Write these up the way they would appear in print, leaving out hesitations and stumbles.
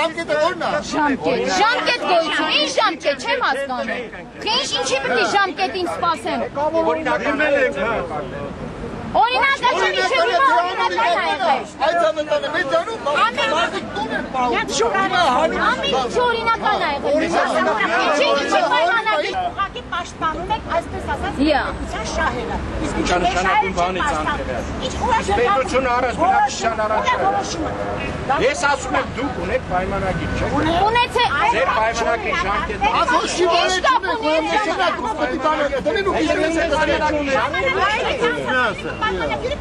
ժամկետը ո՞րն է։ Ժամկետ գոյություն, ինչ ժամկետ չեմ հասկանում։ Ինչի պետք է ժամկետին սպասեմ։ Օրինակ, այդպես մի շուտով եղել։ Այդ ամենը մեր դանում մարդիկ տուն են պահում։ Ամեն ինչ օրինական ա եղել։ Ինչի պայմանագիր։ Ուղղակի պաշտպանում եք, այսպես ասած, պետության շահերը։ Ինչ նշանակում բանից անձրևյալ։ Պետությունը առաջ բնակչության առաջ։ Ես ասում եմ դուք ունեք պայմանագիր, չէ՞։ Ունեցեք։ Ձեր պայմանագիր ժամկետը։ Ախոշի բաներ չունեք, պայմանագիր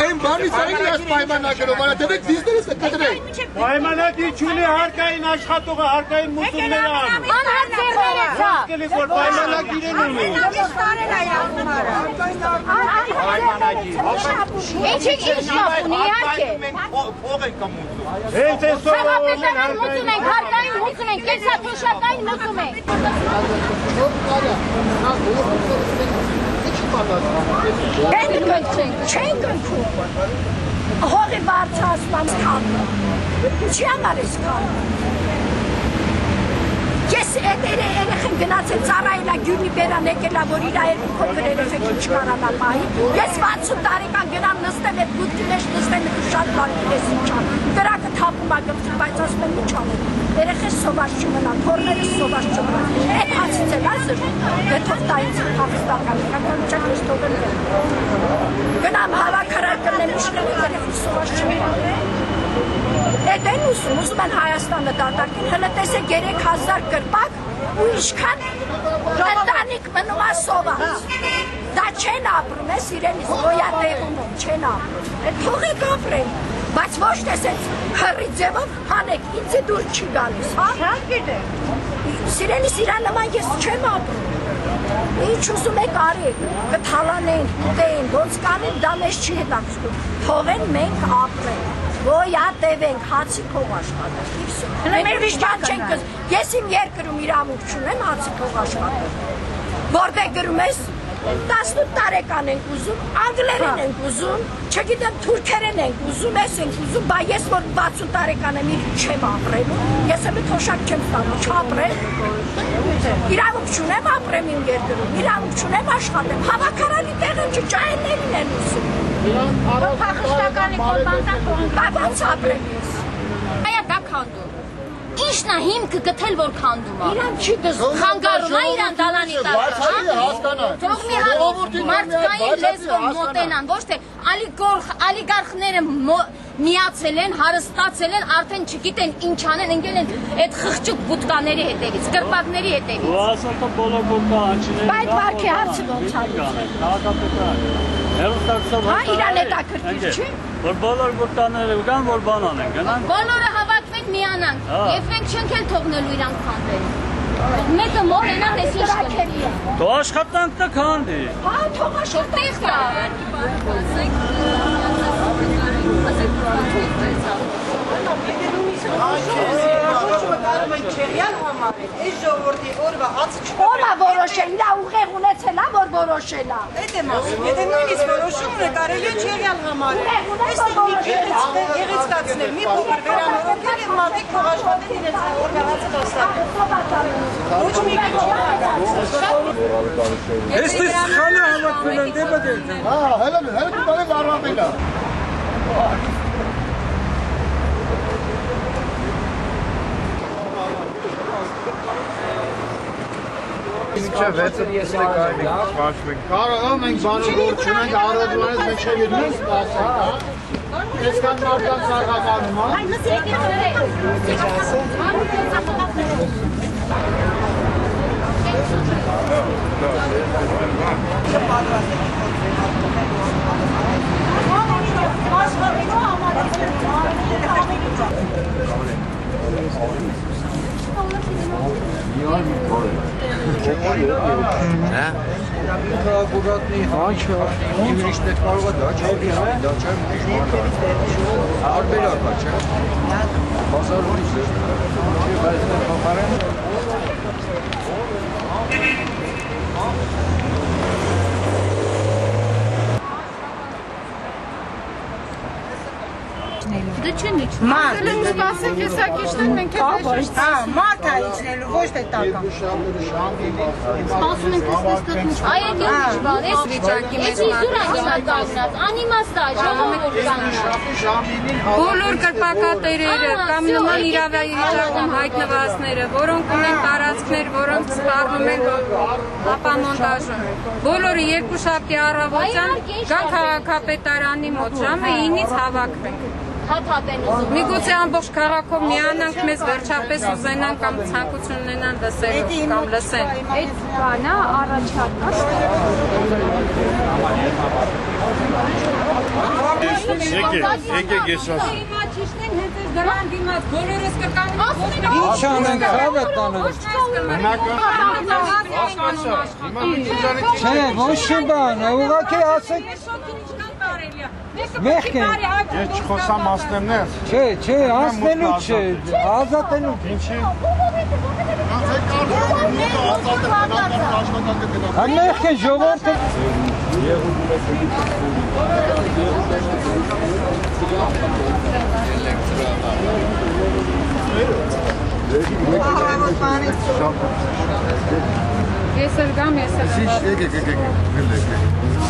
այն բանից այն ես պայմանագրով, դեպեք դիզներս է կտրեք։ Պայմանագիր չունի հարկային աշխատողը, հարկային մուսումները անում։ Անհարցերներեցա։ Որ պայմանագիր են ունի։ Ինչի ինչ կապ ունի, իհարկե։ Փող եք կմուտում։ Հենց այսօր Խաղապետարան մուծում ենք, հարկային մուծում ենք, կենսաթոշակային մուծում ենք։ Չենք ընկում։ Հողի բարձրացման քանդը։ Ինչի համար ես քանդում։ Ես երեխեն գնացել ծառայելա գյունի բերան եկելա, որ իր երկու փոքր երեխեքին չկարանա պահի։ Ես 60 տարեկան գնամ նստել այդ բուտքի մեջ նստել ու շատ բան ես ինչ ան։ Կրակը թափում ա գլխի, բայց ասում եմ ինչ անեմ։ Երեխես սոված չմնան, թորներս սոված չմնան։ Այդ հացից էլ ասում, դե թող տա ինձ հաղստական, չեք ես թողել։ Գնամ հավաքարար կնեմ իշխանի երեխես սոված չմնան։ Այդ են ուզում են Հայաստանը դատարկին, հլը տեսեք 3000 կրպակ ու ինչքան ընտանիք մնում ա սոված։ Դա չեն ապրում, ես իրենից գոյատեղում չեն ապրում, թողեք ապրեն, բայց ոչ տեսեց հրի ձևով հանեք, ինձի դուր չի գալիս, հա? Սիրենից իրան նման ես չեմ ապրում, ինչ ուզում եք արեք, կթալանեն, կտեին, ոնց կանեն, դա մեզ չի հետաքրքրում, թողեն մենք ապրենք։ Գոյատևենք, հացի փող աշխատենք, մեր վիշտան չենք կզ, ես իմ երկրում իրավունք չունեմ հացի փող աշխատենք, որտեղ գրում ես 18 տարեկան ենք ուզում, անգլերեն ենք ուզում, չգիտեմ թուրքերեն ենք ուզում, ես ենք ուզում, բա ես որ 60 տարեկան եմ իր չեմ ապրելու, ես եմ թոշակ չեմ ստանում, չապրել, իրավունք չունեմ ապրեմ իմ երկրում, իրավունք չունեմ աշխատեմ, հավաքարանի տեղը չճայելներին են ուզում։ Փախստականի կորբանտան Բա ոնց ապրեմ ես։ Այա դա քանդում։ Ինչն է հիմքը գտել որ քանդում ա։ Իրան չի դզում։ Խանգարում ա իրան դալանի տակ։ Թող մի հատ մարդկային լեզվով մոտենան, ոչ թե ալիգարխները միացել են, հարստացել են, արդեն չգիտեն ինչ անեն, ընկել են այդ խղճուկ բուտկաների հետևից, կրպակների հետևից։ Ու ասած բոլոր բուտկաներները։ Բայց վարքի հարցը ոնց ա։ Հա, իրան հետաքրքիր չի։ Որ բոլոր բուտկաները կան, որ բան անեն, գնան։ Բոլորը հավաքվենք միանանք, եւ մենք չենք էլ թողնելու իրանք քանդել։ Մեկը մորենա դες ինչ կնի։ Թող աշխատանք տա քանդի։ Հա, թող աշխատանք տա։ Ո՞վ ա որոշել, իրա ուղեղ ունեցել ա, որ որոշել ա։ Այդ եմ ասում, եթե նույնիսկ որոշումն է կարելի է չեղյալ համարել։ Այստեղ մի գեղեցկացնել, մի փոքր վերանորոգել և մարդիկ թող աշխատեն իրենց օրգանացը դաստակը։ Ոչ մի Այստեղ խալը հավաքվել են դեպը դեպը։ Հա, հելը կտարեք առավելա։ Ինչը վեցը տեսնե կարելի շվաշվենք։ Կարող ենք բանը որ չունենք առողջանից մեջ չգիտենք սպասենք, հա։ Այսքան մարդկանց սաղականում, հա։ Այ նսի եկի խորեք։ Ակուրատնի հանչը ուրիշն է կարող է դա չէ, դա չէ, արբերակ է, չէ։ Բազարորից է։ Բայց փոխարեն Zechեն իչ։ Մարդ։ Սպասեք, եսա կիշտեն մենք էս Հա, մարդ է իջնելու, ոչ թե տակամ։ Սպասում ենք այսպես տտմուշ։ Այ այդ ինչ բան, այս վիճակի մեջ մարդ։ Հիմա կանգնած, անիմաստ է, ժողովուրդ կանգնած։ բոլոր կրպակատերերը կամ նման իրավիճակում հայտնվածները, որոնք ունեն տարածքներ, որոնք սպառնում են ապամոնտաժում։ Բոլորը երկուշաբթի առավոտյան գան քաղաքապետարանի մոտ ժամը 9-ից հավաքվենք։ Հաթաթեն ուզում։ Միգուցե ամբողջ քաղաքով միանանք, մեզ վերջապես ուզենան կամ ցանկություն ունենան լսել կամ լսեն։ Այդ բանը առաջարկած Եկեք ես ասեմ։ Հիմա ճիշտ են հենց այս դրան դիմաց բոլորս կկանգնենք։ Ինչ անենք, հավը տանենք։ Չէ, ոչ մի բան, ուղղակի ասեք։ Մեղք են։ Ես չխոսամ ասնեմ ներս։ Չէ, ասնելու չէ, ազատելու։ Ինչի։ Մեղք են ժողովուրդը։ Ես էլ գամ, ես էլ գամ։ Եկեք։